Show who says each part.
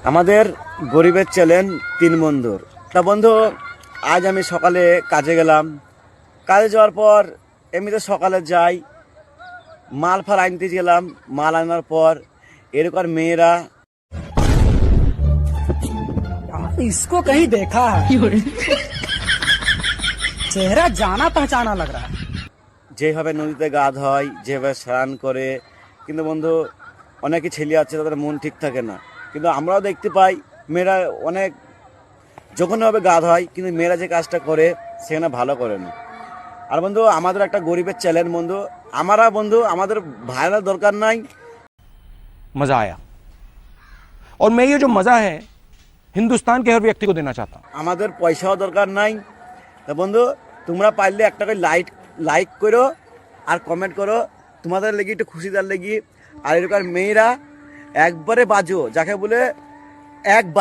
Speaker 1: আমাদের গরিবের চ্যালেঞ্জ 3 বন্ধুর। তা বন্ধু, আজ আমি সকালে কাজে গেলাম। কাজে যাওয়ার পর এমনিতে সকালে যাই, মাল ফাল আনতে গেলাম। মাল আনার পর এরকম মেয়েরা
Speaker 2: इसको कहीं देखा है चेहरा जाना पहचाना लग रहा है।
Speaker 1: যেভাবে নদীতে গা ধয়, যেভাবে স্নান করে, কিন্তু বন্ধু অনেকে ছেলে আছে তাদের মন ঠিক থাকে না। কিন্তু আমরাও দেখতে পাই মেয়েরা অনেক যখনভাবে গা ধয়, কিন্তু মেয়েরা যে কাজটা করে সেখানে ভালো করে না। আর বন্ধু আমাদের একটা গরিবের চ্যালেঞ্জ বন্ধু, আমাদের ভাইরা দরকার নাই।
Speaker 3: मजा आया और मैं ये जो मजा है हिंदुस्तान के हर व्यक्ति को देना चाहता हूं।
Speaker 1: আমাদের পয়সাও দরকার নাই। তা বন্ধু তোমরা পারলে একটা করে লাইক করো আর কমেন্ট করো, তোমাদের লেগে একটু খুশিদার লেগে। আর এরকম মেয়েরা একবারে বাজো, যাকে বলে একবার